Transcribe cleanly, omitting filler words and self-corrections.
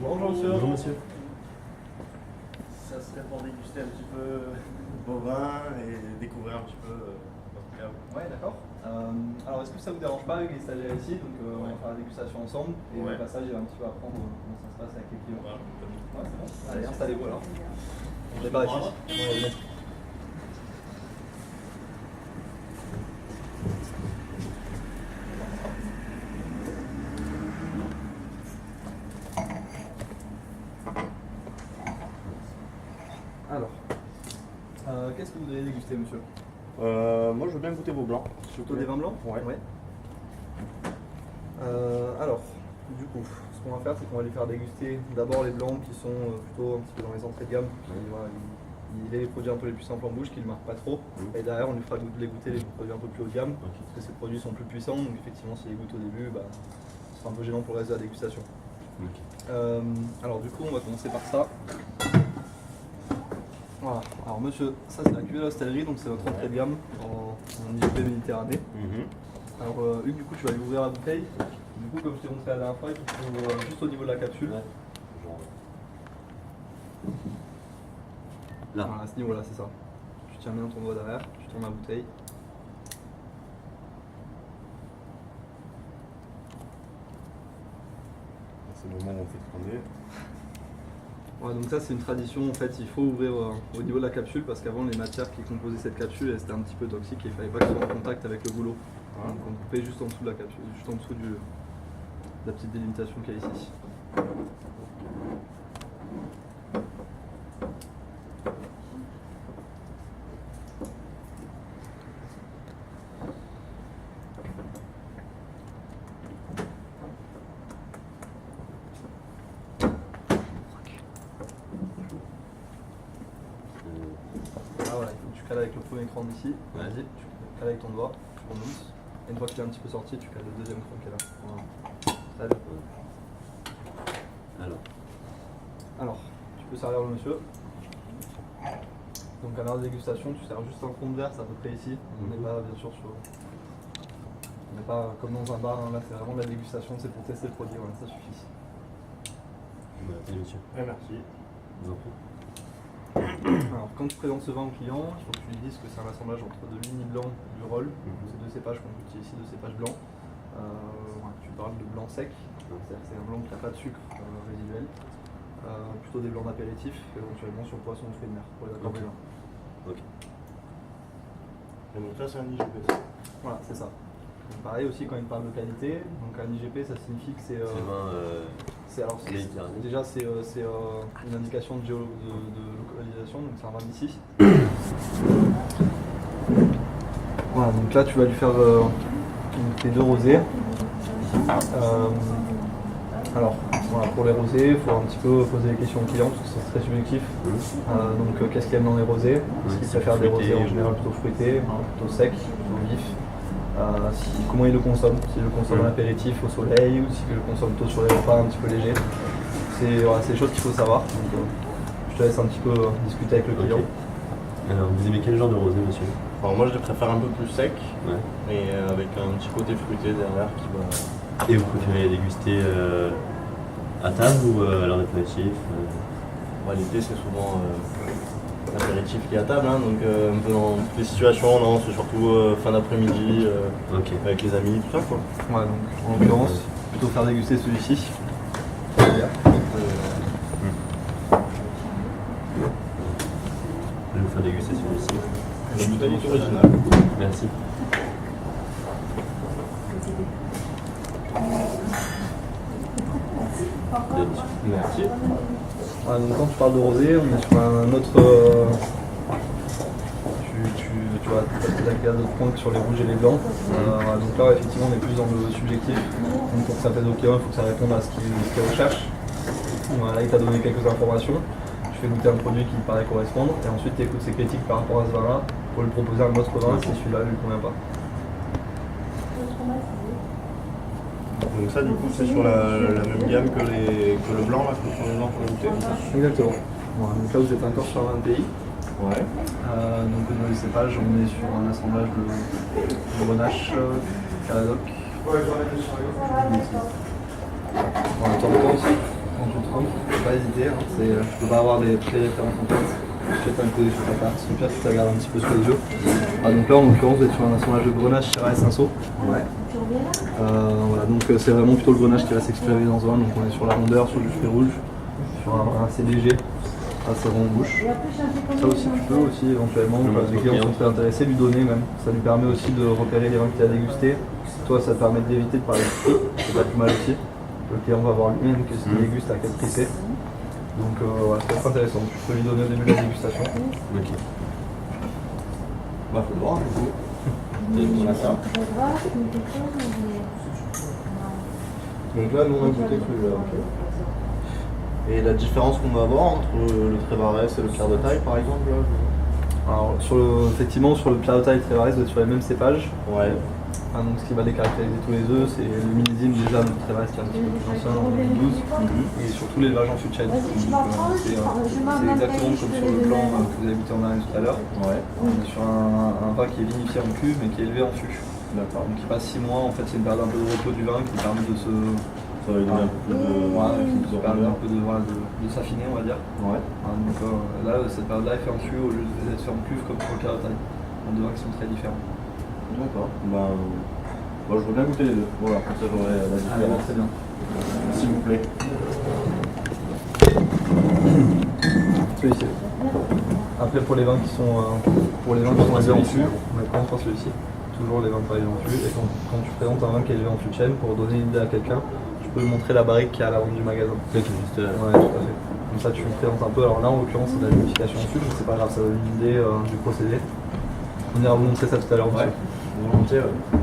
Bonjour monsieur. Bonjour monsieur. Ça serait pour déguster un petit peu vos vins et découvrir un petit peu votre cave. Ouais, d'accord. Alors, est-ce que ça vous dérange pas avec les stagiaires ici? Donc, on va faire la dégustation ensemble. Et au passage, il va un petit peu apprendre comment ça se passe avec les clients. Ouais, c'est bon. Allez, installez-vous alors. On démarre ici. Alors, qu'est-ce que vous voudriez déguster, monsieur? Moi je veux bien goûter vos blancs. Plutôt des vins blancs? Ouais. Alors, du coup, ce qu'on va faire, c'est qu'on va lui faire déguster d'abord les blancs qui sont plutôt un petit peu dans les entrées de gamme. Voilà, il est les produits un peu les plus simples en bouche, qui ne marquent pas trop. Et derrière, on lui fera goûter les produits un peu plus haut de gamme, parce que ces produits sont plus puissants. Donc effectivement, s'il les goûte au début, ce sera un peu gênant pour le reste de la dégustation. Alors du coup, on va commencer par ça. Voilà, alors monsieur, ça c'est la cuvée de l'hostellerie, donc c'est votre entrée de gamme en IGP Méditerranée. Alors Hugues, du coup tu vas lui ouvrir la bouteille. Du coup, comme je t'ai montré la dernière fois, il faut juste au niveau de la capsule. Là. Voilà, à ce niveau-là, c'est ça. Tu tiens bien ton doigt derrière, tu tournes la bouteille. C'est le moment où on fait tourner. Ouais, donc ça c'est une tradition, en fait il faut ouvrir au niveau de la capsule parce qu'avant les matières qui composaient cette capsule elles étaient un petit peu toxiques et il fallait pas qu'elles soient en contact avec le goulot. Donc on coupait juste en dessous de la capsule, juste en dessous de la petite délimitation qu'il y a ici. Ah voilà, il faut que tu cales avec le premier cran d'ici. Vas-y, tu cales avec ton doigt, tu remontes. Et une fois qu'il est un petit peu sorti, tu cales le deuxième cran qui est là. Voilà. Salut. Alors, tu peux servir le monsieur. Donc à l'heure de dégustation, tu sers juste un fond de verre, c'est à peu près ici. On n'est pas bien sûr sur. On n'est pas comme dans un bar, hein. Là c'est vraiment de la dégustation, c'est pour tester le produit, voilà, ça suffit. Salut monsieur. Merci. Je vous en prie. Alors quand tu présentes ce vin au client, il faut que tu lui dises que c'est un assemblage entre de l'uni blanc et du roll. C'est deux cépages qu'on utilise ici, deux cépages blancs. Tu parles de blanc sec, c'est-à-dire que c'est un blanc qui n'a pas de sucre résiduel. Plutôt des blancs d'apéritif, éventuellement sur poisson ou fruits de mer pour les accords vins. Ok. Et donc ça c'est un IGP. Voilà, c'est ça. Donc, pareil aussi quand il parle de qualité, donc un IGP ça signifie que c'est. Déjà c'est une indication de localisation, donc c'est un vin d'ici. Voilà, donc là tu vas lui faire tes deux rosés. Alors voilà, pour les rosés, il faut un petit peu poser des questions aux clients parce que c'est très subjectif. Donc qu'est-ce qu'il aime dans les rosés? Est-ce qu'il préfère des rosés en général plutôt fruités, plutôt secs, plutôt vifs? Comment il le consomme, s'il le consomme en apéritif au soleil ou s'il le consomme plutôt sur les repas un petit peu légers. C'est des choses qu'il faut savoir. Donc, je te laisse un petit peu discuter avec le client. Alors vous aimez quel genre de rosé monsieur? Alors moi je les préfère un peu plus secs, mais avec un petit côté fruité derrière qui va... Et vous préférez les déguster à table ou à l'heure d'apéritif? L'été c'est souvent l'apéritif qui est à table, hein, donc un peu dans toutes les situations, non, c'est surtout fin d'après-midi, avec les amis, tout ça quoi. Ouais, donc en l'occurrence, plutôt faire déguster celui-ci. Je vais vous faire déguster celui-ci. La bouteille est originale. Merci. Merci. Donc quand tu parles de rosé, on est sur un autre. Tu vois, il y a d'autres points que sur les rouges et les blancs. Donc là, effectivement, on est plus dans le subjectif. Donc pour que ça plaise au client, il faut que ça réponde à ce qu'il recherche. Voilà, il t'a donné quelques informations. Tu fais goûter un produit qui lui paraît correspondre. Et ensuite, tu écoutes ses critiques par rapport à ce vin-là pour lui proposer un autre vin si celui-là ne lui convient pas. Donc ça du coup c'est sur la même gamme que le blanc là, sur les blancs qu'on a goûté. Exactement. Voilà, donc là, vous êtes encore sur un pays. Ouais. Donc au niveau des cépages, on est sur un assemblage de Grenache, Caladoc. Voilà, quand tu te trompes, faut pas hésiter, hein. Faut pas avoir des références en tête. Jette un coup sur ta carte, super si tu regardes un petit peu sous les yeux. Donc là en l'occurrence vous êtes sur un assemblage de grenache Shiraz Cinsault. Ouais. Voilà, donc c'est vraiment plutôt le grenache qui va s'exclaver dans ce vin, donc on est sur la rondeur, sur du fruit rouge, sur un assez léger, assez rond en bouche. Ça aussi tu peux aussi éventuellement, les clients sont très intéressés, lui donner même. Ça lui permet aussi de repérer les vins qu'il a dégustés. Toi ça te permet d'éviter de parler de prix, c'est pas plus mal aussi. Le client va voir lui-même que s'il déguste à quel prix c'est. Donc voilà, c'est très intéressant. Tu peux lui donner au début de la dégustation. Ok. Bah faut le voir du coup. Et on a ça. Donc là nous on a goûté celui-là. Et la différence qu'on va avoir entre le Trevarès et le Clair de Taille par exemple là. Alors effectivement sur le Clair de Taille et le Trevarès, vous êtes sur les mêmes cépages. Ouais. Donc ce qui va les caractériser tous les deux, c'est le millésime déjà de Trevarès qui est un petit peu plus ancien, en 2012, et surtout l'élevage en fût de chêne. C'est exactement comme sur le blanc que vous avez goûté en arrière tout à l'heure. Ouais. On est sur un vin qui est vinifié en cuve mais qui est élevé en fût. D'accord. Donc il passe 6 mois, en fait c'est une période un peu de repos du vin qui permet de se... Ça va lui donner un peu de... permet un peu de s'affiner on va dire. Ouais. Donc là, cette période-là est faite en fût au lieu d'être fait en cuve comme pour le Clair de Taille. Donc deux vins qui sont très différents. D'accord. Ben, je veux bien goûter les deux. Voilà, comme ça j'aurai la différence. Très bien. S'il vous plaît. Celui-ci. Après pour les vins qui sont élevés en fût, on met pas celui-ci. Toujours les vins pas élevés en fût. Et quand tu présentes un vin qui est élevé en fût de chêne, pour donner une idée à quelqu'un, tu peux lui montrer la barrique qui est à l'avant du magasin. C'est juste là. Ouais, tout à fait. Comme ça tu me présentes un peu. Alors là en l'occurrence c'est de la vinification en fût, mais c'est pas grave, ça donne une idée du procédé. On ira vous montrer ça tout à l'heure. Ouais. Volontiers, ouais.